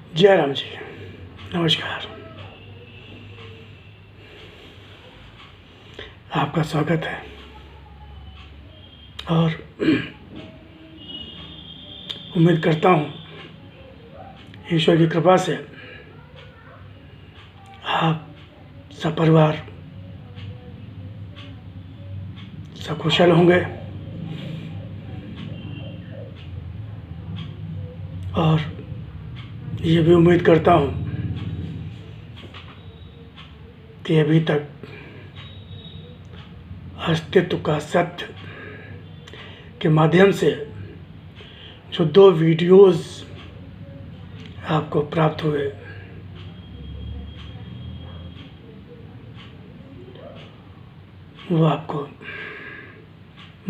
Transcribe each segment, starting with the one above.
जय राम जी। नमस्कार। आपका स्वागत है और उम्मीद करता हूँ ईश्वर की कृपा से आप सपरिवार सकुशल होंगे और ये भी उम्मीद करता हूँ कि अभी तक अस्तित्व का सत्य के माध्यम से जो 2 वीडियोस आपको प्राप्त हुए वो आपको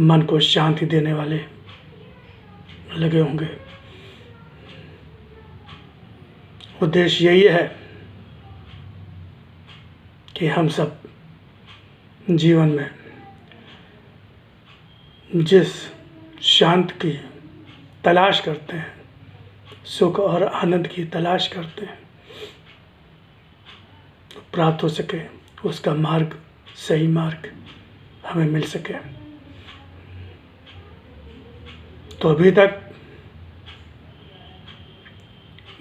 मन को शांति देने वाले लगे होंगे। उद्देश्य यही है कि हम सब जीवन में जिस शांति की तलाश करते हैं, सुख और आनंद की तलाश करते हैं, प्राप्त हो सके, उसका मार्ग, सही मार्ग हमें मिल सके। तो अभी तक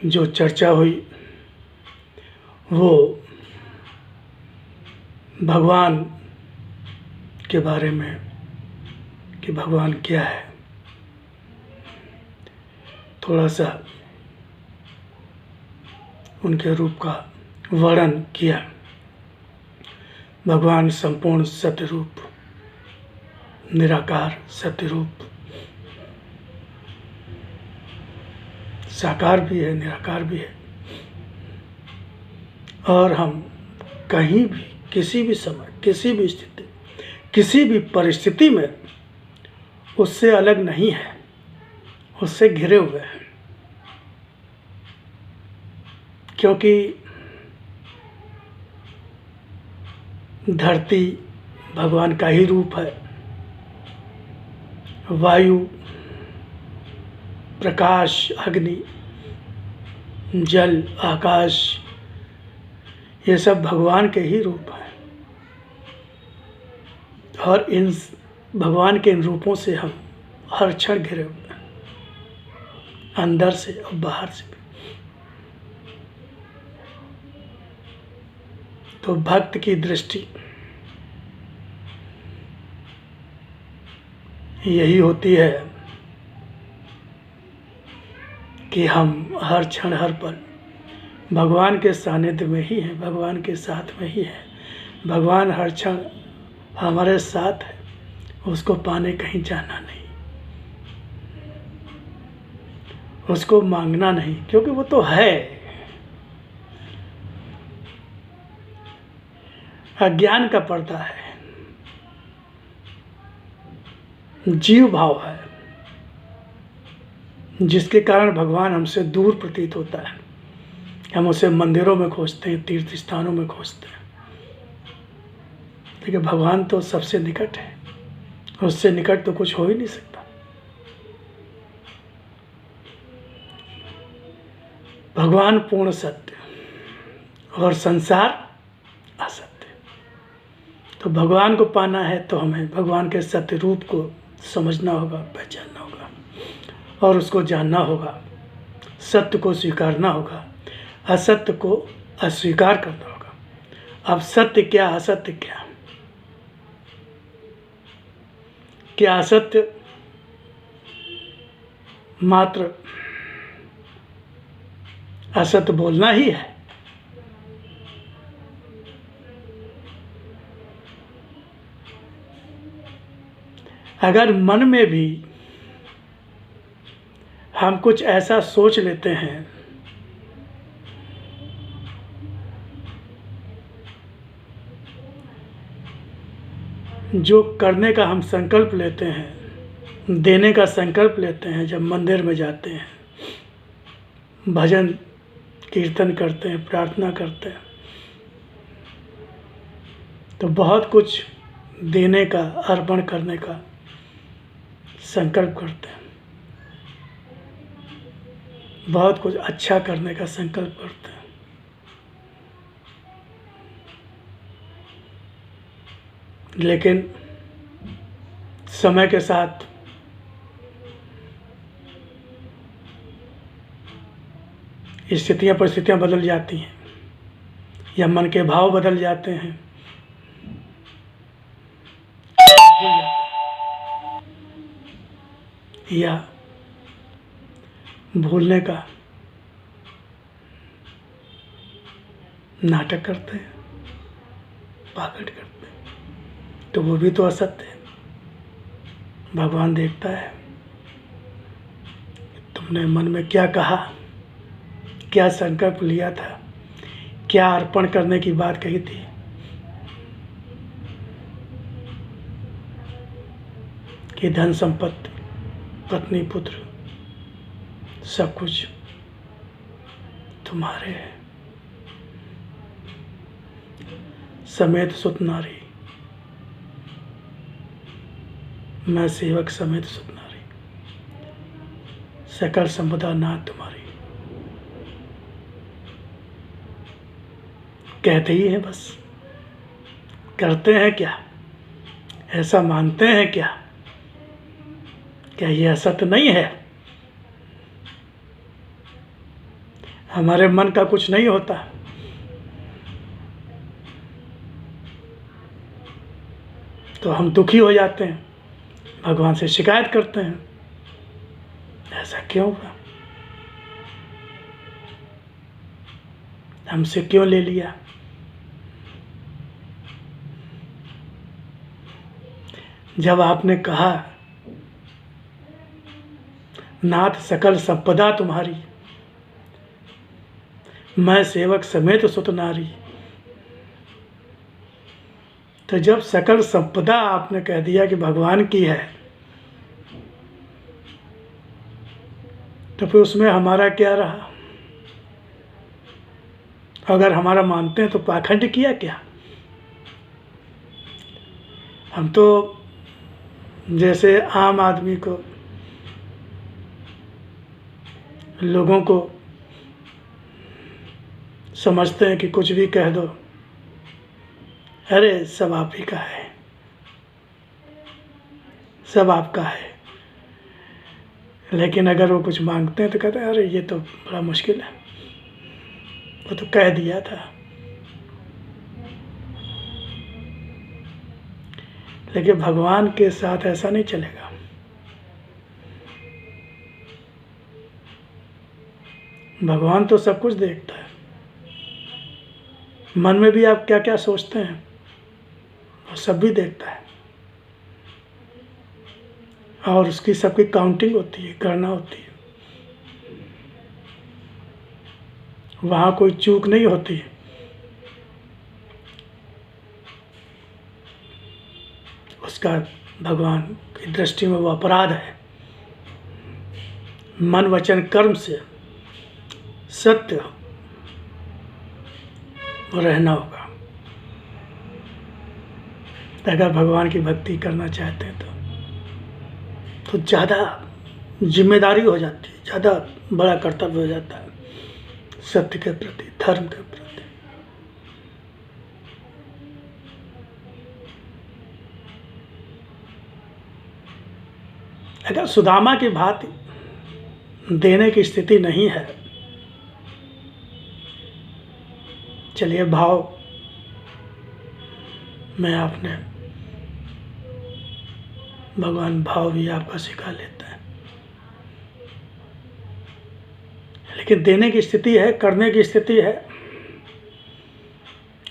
जो चर्चा हुई वो भगवान के बारे में कि भगवान क्या है, थोड़ा सा उनके रूप का वर्णन किया। भगवान संपूर्ण सत्य रूप, निराकार सत्य रूप, साकार भी है, निराकार भी है और हम कहीं भी, किसी भी समय, किसी भी स्थिति, किसी भी परिस्थिति में उससे अलग नहीं है, उससे घिरे हुए हैं। क्योंकि धरती भगवान का ही रूप है, वायु, प्रकाश, अग्नि, जल, आकाश, ये सब भगवान के ही रूप हैं और इन भगवान के इन रूपों से हम हर क्षण घिरे हुए हैं, अंदर से और बाहर से भी। तो भक्त की दृष्टि यही होती है कि हम हर क्षण, हर पल भगवान के सानिध्य में ही हैं, भगवान के साथ में ही हैं। भगवान हर क्षण हमारे साथ है, उसको पाने कहीं जाना नहीं, उसको मांगना नहीं, क्योंकि वो तो है। अज्ञान का पर्दा है, जीव भाव है, जिसके कारण भगवान हमसे दूर प्रतीत होता है। हम उसे मंदिरों में खोजते हैं, तीर्थ स्थानों में खोजते हैं, लेकिन भगवान तो सबसे निकट है, उससे निकट तो कुछ हो ही नहीं सकता। भगवान पूर्ण सत्य और संसार असत्य। तो भगवान को पाना है तो हमें भगवान के सत्य रूप को समझना होगा, पहचानना होगा और उसको जानना होगा। सत्य को स्वीकारना होगा, असत्य को अस्वीकार करना होगा। अब सत्य क्या, असत्य क्या? क्या असत्य मात्र असत्य बोलना ही है? अगर मन में भी हम कुछ ऐसा सोच लेते हैं जो करने का हम संकल्प लेते हैं, देने का संकल्प लेते हैं, जब मंदिर में जाते हैं, भजन कीर्तन करते हैं, प्रार्थना करते हैं, तो बहुत कुछ देने का, अर्पण करने का संकल्प करते हैं। बहुत कुछ अच्छा करने का संकल्प करते हैं, लेकिन समय के साथ स्थितियाँ परिस्थितियाँ बदल जाती हैं, या मन के भाव बदल जाते हैं, भूल जाते हैं, या भूलने का नाटक करते हैं, पाखंड करते हैं, तो वो भी तो असत्य है। भगवान देखता है तुमने मन में क्या कहा, क्या संकल्प लिया था, क्या अर्पण करने की बात कही थी। कि धन संपत्ति, पत्नी, पुत्र, सब कुछ तुम्हारे है, समेत सुत नारी, मैं सेवक समेत सुत नारी, सकल संपदा नाथ तुम्हारी। कहते ही हैं बस, करते हैं क्या, ऐसा मानते हैं क्या ये असत्य नहीं है। हमारे मन का कुछ नहीं होता, तो हम दुखी हो जाते हैं, भगवान से शिकायत करते हैं, ऐसा क्यों हुआ, हमसे क्यों ले लिया। जब आपने कहा नाथ सकल संपदा तुम्हारी, मैं सेवक समेत सुत नारी, तो जब सकल संपदा आपने कह दिया कि भगवान की है, तो फिर उसमें हमारा क्या रहा। अगर हमारा मानते हैं तो पाखंड किया क्या। हम तो जैसे आम आदमी को, लोगों को समझते हैं कि कुछ भी कह दो, अरे सब आप ही का है, सब आपका है। लेकिन अगर वो कुछ मांगते हैं तो कहते हैं अरे ये तो बड़ा मुश्किल है, वो तो कह दिया था। लेकिन भगवान के साथ ऐसा नहीं चलेगा। भगवान तो सब कुछ देखता है, मन में भी आप क्या क्या सोचते हैं वो सब भी देखता है, और उसकी सबकी काउंटिंग होती है, गणना होती है। वहाँ कोई चूक नहीं होती। उसका भगवान की दृष्टि में वो अपराध है। मन वचन कर्म से सत्य रहना होगा। अगर भगवान की भक्ति करना चाहते हैं तो ज़्यादा जिम्मेदारी हो जाती है, ज़्यादा बड़ा कर्तव्य हो जाता है सत्य के प्रति, धर्म के प्रति। अगर सुदामा की भांति देने की स्थिति नहीं है, चलिए भाव में आपने, भगवान भाव भी आपका सिखा लेता है। लेकिन देने की स्थिति है, करने की स्थिति है,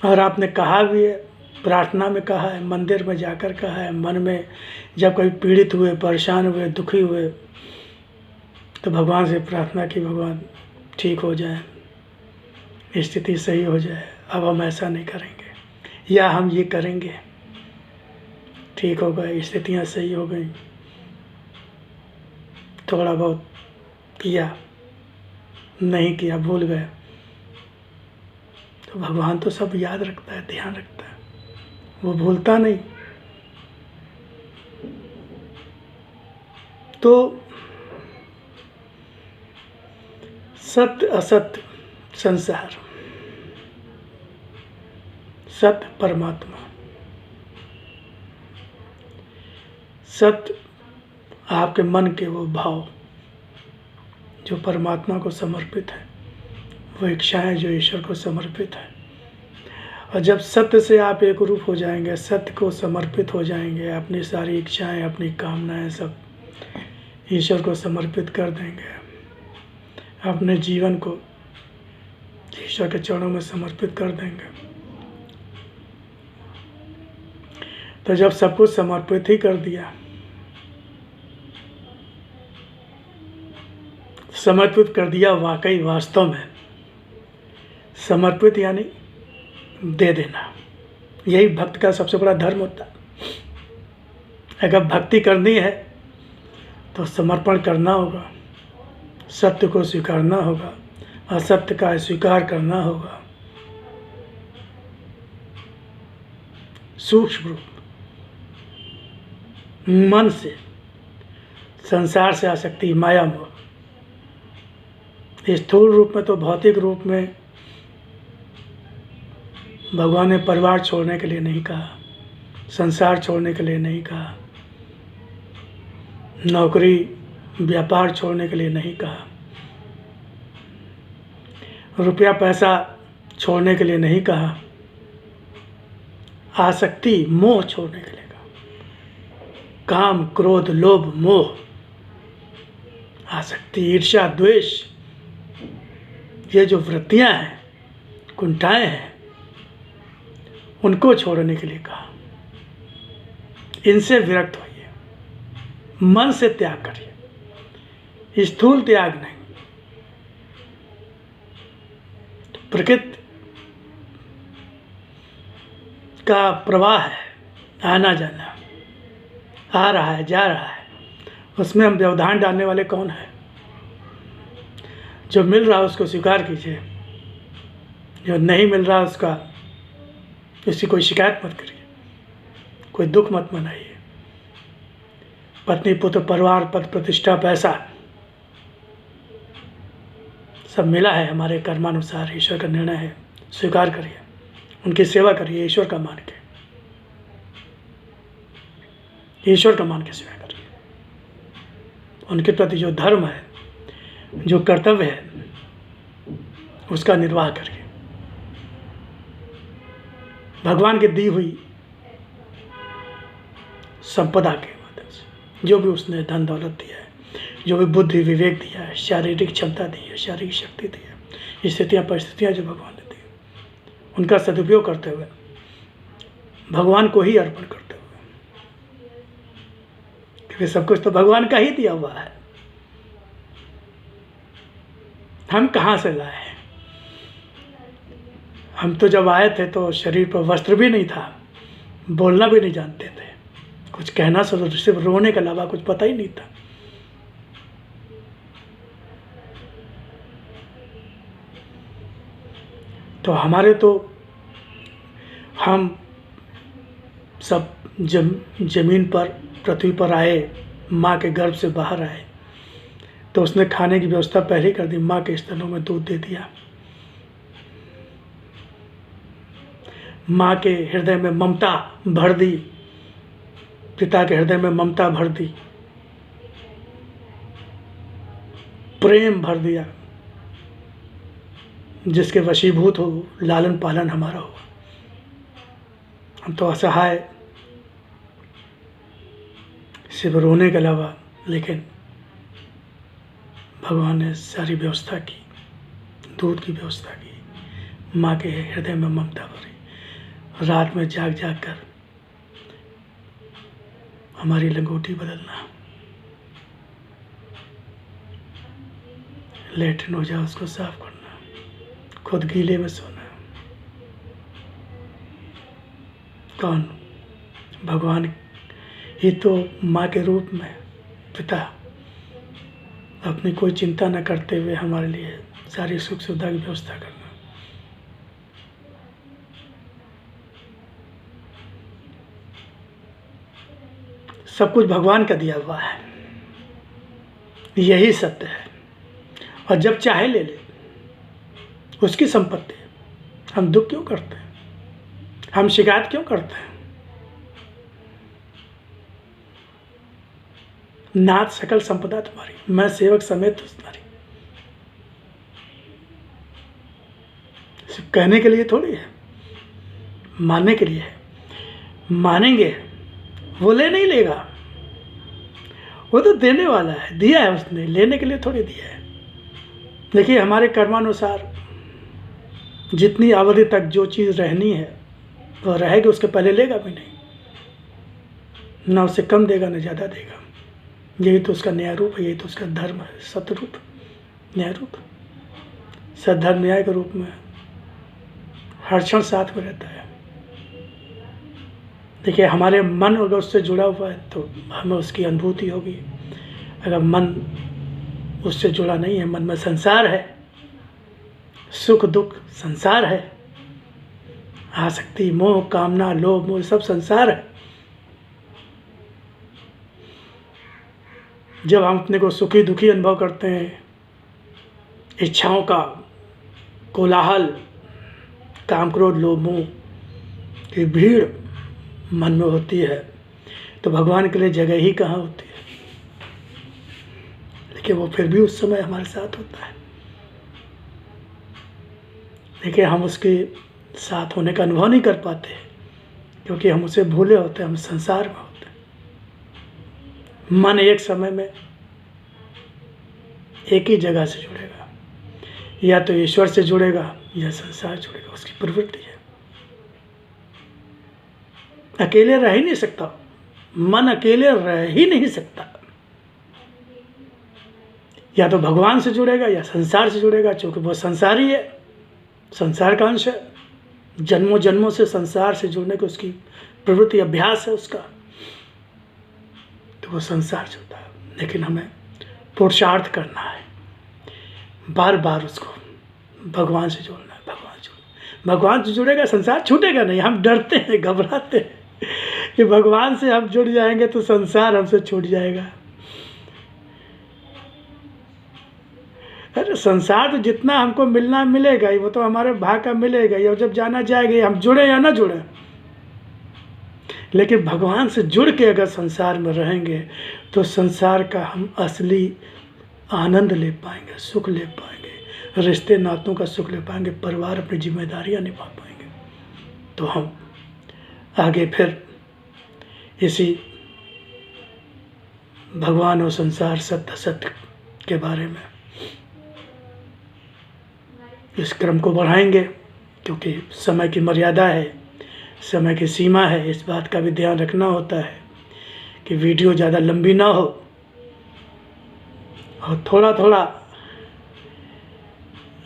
और आपने कहा भी है, प्रार्थना में कहा है, मंदिर में जाकर कहा है, मन में जब कोई पीड़ित हुए, परेशान हुए, दुखी हुए, तो भगवान से प्रार्थना की भगवान ठीक हो जाए, स्थिति सही हो जाए, अब हम ऐसा नहीं करेंगे, या हम ये करेंगे, ठीक हो गए, स्थितियाँ सही हो गई, थोड़ा बहुत किया, नहीं किया, भूल गए, तो भगवान तो सब याद रखता है, ध्यान रखता है, वो भूलता नहीं। तो सत्य असत्य संसार, सत्य परमात्मा। सत्य आपके मन के वो भाव जो परमात्मा को समर्पित है, वो इच्छाएं जो ईश्वर को समर्पित है। और जब सत्य से आप एक रूप हो जाएंगे, सत्य को समर्पित हो जाएंगे, अपनी सारी इच्छाएं, अपनी कामनाएं सब ईश्वर को समर्पित कर देंगे, अपने जीवन को ईश्वर के चरणों में समर्पित कर देंगे, तो जब सब कुछ समर्पित ही कर दिया, समर्पित कर दिया, वाकई वास्तव में समर्पित यानी दे देना। यही भक्त का सबसे बड़ा धर्म होता है। अगर भक्ति करनी है तो समर्पण करना होगा, सत्य को स्वीकारना होगा, असत्य का स्वीकार करना होगा। सूक्ष्म रूप मन से, संसार से आसक्ति, माया मोह। स्थूल रूप में तो भौतिक रूप में भगवान ने परिवार छोड़ने के लिए नहीं कहा, संसार छोड़ने के लिए नहीं कहा, नौकरी व्यापार छोड़ने के लिए नहीं कहा, रुपया पैसा छोड़ने के लिए नहीं कहा, आसक्ति मोह छोड़ने के लिए कहा। काम क्रोध लोभ मोह, आसक्ति ईर्ष्या द्वेष, ये जो वृत्तियां हैं, कुंठाएं हैं, उनको छोड़ने के लिए कहा। इनसे विरक्त होइए, मन से त्याग करिए, स्थूल त्याग नहीं। प्रकृति का प्रवाह है, आना जाना, आ रहा है जा रहा है, उसमें हम व्यवधान डालने वाले कौन है? जो मिल रहा है उसको स्वीकार कीजिए, जो नहीं मिल रहा उसका किसी कोई शिकायत मत करिए, कोई दुख मत मनाइए। पत्नी पुत्र परिवार पद प्रतिष्ठा पैसा सब मिला है हमारे कर्मानुसार, ईश्वर का निर्णय है, स्वीकार करिए, उनकी सेवा करिए, ईश्वर का मान के, ईश्वर का मान के सेवा करिए। उनके प्रति जो धर्म है, जो कर्तव्य है, उसका निर्वाह करिए। भगवान की दी हुई संपदा के माध्यम से, जो भी उसने धन दौलत दिया है, जो भी बुद्धि विवेक दिया है, शारीरिक क्षमता दी है, शारीरिक शक्ति दी है, स्थितियाँ परिस्थितियाँ जो भगवान ने दी, उनका सदुपयोग करते हुए, भगवान को ही अर्पण करते हुए, क्योंकि सब कुछ तो भगवान का ही दिया हुआ है। हम कहाँ से लाए हैं? हम तो जब आए थे तो शरीर पर वस्त्र भी नहीं था, बोलना भी नहीं जानते थे, कुछ कहना सिर्फ रोने के अलावा कुछ पता ही नहीं था। तो हमारे तो हम सब जमीन पर पृथ्वी पर आए, माँ के गर्भ से बाहर आए, तो उसने खाने की व्यवस्था पहले कर दी, माँ के स्तनों में दूध दे दिया, माँ के हृदय में ममता भर दी, पिता के हृदय में ममता भर दी, प्रेम भर दिया, जिसके वशीभूत हो लालन पालन हमारा हो। हम तो असहाय, सिर्फ रोने के अलावा, लेकिन भगवान ने सारी व्यवस्था की, दूध की व्यवस्था की, माँ के हृदय में ममता भरी, रात में जाग जाग कर हमारी लंगोटी बदलना, लेटरिन हो जाए उसको साफ करना, खुद गीले में सोना। कौन? भगवान ही तो माँ के रूप में, पिता अपनी कोई चिंता न करते हुए हमारे लिए सारी सुख सुविधा की व्यवस्था करना। सब कुछ भगवान का दिया हुआ है, यही सत्य है। और जब चाहे ले ले, उसकी संपत्ति। हम दुख क्यों करते हैं? हम शिकायत क्यों करते हैं? नाथ सकल संपदा तुम्हारी, मैं सेवक समेत तुम्हारी। सिर्फ कहने के लिए थोड़ी है, मानने के लिए है। मानेंगे, वो ले नहीं लेगा, वो तो देने वाला है, दिया है उसने, लेने के लिए थोड़ी दिया है। देखिए, हमारे कर्मानुसार जितनी अवधि तक जो चीज़ रहनी है वो रहेगी, उसके पहले लेगा भी नहीं, ना उससे कम देगा ना ज़्यादा देगा। यही तो उसका न्याय रूप है, यही तो उसका धर्म है, सतरूप न्याय रूप। सद्धर्म न्याय के रूप में हर क्षण साथ में रहता है। देखिए, हमारे मन अगर उससे जुड़ा हुआ है तो हमें उसकी अनुभूति होगी। अगर मन उससे जुड़ा नहीं है, मन में संसार है, सुख दुख संसार है, आसक्ति मोह कामना लोभ मोह सब संसार है। जब हम अपने को सुखी दुखी अनुभव करते हैं, इच्छाओं का कोलाहल, काम क्रोध लोभ मोह की भीड़ मन में होती है, तो भगवान के लिए जगह ही कहाँ होती है। लेकिन वो फिर भी उस समय हमारे साथ होता है। देखिए, हम उसके साथ होने का अनुभव नहीं कर पाते क्योंकि हम उसे भूले होते हैं, हम संसार में होते हैं। मन एक समय में एक ही जगह से जुड़ेगा, या तो ईश्वर से जुड़ेगा या संसार जुड़ेगा, उसकी प्रवृत्ति है। अकेले रह ही नहीं सकता, मन अकेले रह ही नहीं सकता। या तो भगवान से जुड़ेगा या संसार से जुड़ेगा, क्योंकि वो संसारी है, संसार का अंश है। जन्मों जन्मों से संसार से जुड़ने की उसकी प्रवृत्ति, अभ्यास है उसका, तो वो संसार जुड़ता है। लेकिन हमें पुरुषार्थ करना है, बार बार उसको भगवान से जोड़ना है। भगवान से जुड़ेगा, संसार छूटेगा नहीं। हम डरते हैं, घबराते हैं कि भगवान से हम जुड़ जाएंगे तो संसार हमसे छूट जाएगा। अरे संसार तो जितना हमको मिलना मिलेगा ही, वो तो हमारे भाग का मिलेगा ही, और जब जाना जाएगा, हम जुड़े या ना जुड़े। लेकिन भगवान से जुड़ के अगर संसार में रहेंगे तो संसार का हम असली आनंद ले पाएंगे, सुख ले पाएंगे, रिश्ते नातों का सुख ले पाएंगे, परिवार अपनी जिम्मेदारियां निभा पाएंगे। तो हम आगे फिर इसी भगवान और संसार सत्य सत्य के बारे में इस क्रम को बढ़ाएंगे, क्योंकि समय की मर्यादा है, समय की सीमा है। इस बात का भी ध्यान रखना होता है कि वीडियो ज़्यादा लंबी ना हो और थोड़ा थोड़ा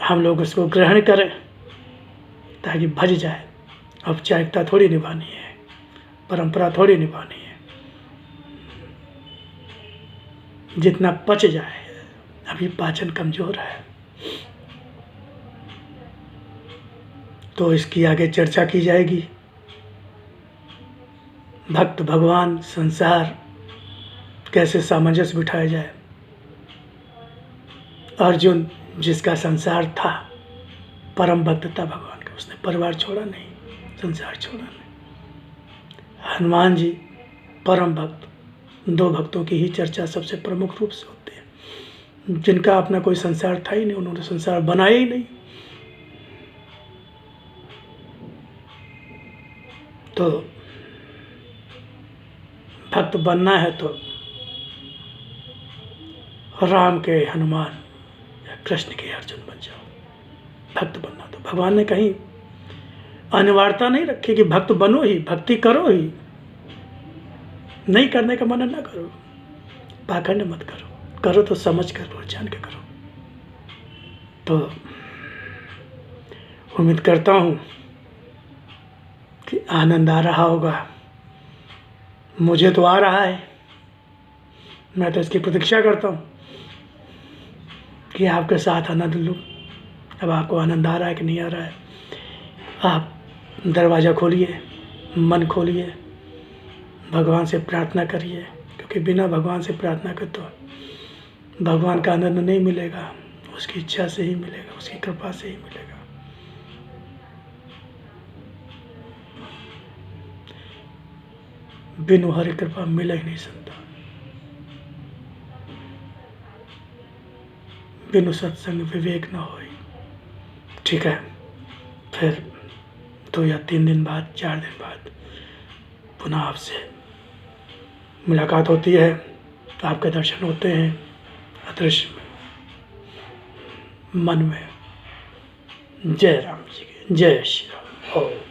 हम लोग उसको ग्रहण करें ताकि भज जाए। औपचारिकता थोड़ी निभानी है, परंपरा थोड़ी निभानी है, जितना पच जाए। अभी पाचन कमज़ोर है, तो इसकी आगे चर्चा की जाएगी। भक्त भगवान संसार कैसे सामंजस्य बिठाया जाए। अर्जुन जिसका संसार था, परम भक्त था भगवान का, उसने परिवार छोड़ा नहीं, संसार छोड़ा नहीं। हनुमान जी परम भक्त, दो भक्तों की ही चर्चा सबसे प्रमुख रूप से होती है। जिनका अपना कोई संसार था ही नहीं, उन्होंने संसार बनाया ही नहीं। तो भक्त बनना है तो राम के हनुमान या कृष्ण के अर्जुन बन जाओ। भक्त बनना तो भगवान ने कहीं अनिवार्यता नहीं रखी कि भक्त बनो ही, भक्ति करो ही। नहीं करने का मन ना करो, पाखंड मत करो, करो तो समझ कर और जान के करो। तो उम्मीद करता हूँ कि आनंद आ रहा होगा। मुझे तो आ रहा है, मैं तो इसकी प्रतीक्षा करता हूँ कि आपके साथ आनंद लूँ। अब आपको आनंद आ रहा है कि नहीं आ रहा है, आप दरवाज़ा खोलिए, मन खोलिए, भगवान से प्रार्थना करिए, क्योंकि बिना भगवान से प्रार्थना के तो भगवान का आनंद नहीं मिलेगा। उसकी इच्छा से ही मिलेगा, उसकी कृपा से ही मिलेगा। बिनु हरि कृपा मिल ही नहीं सकता, बिनु सत्संग विवेक न होई। ठीक है, फिर 2 या 3 दिन बाद, 4 दिन बाद पुनः आपसे मुलाकात होती है, आपके दर्शन होते हैं अदृश्य में, मन में। जय राम जी की जय श्री राम।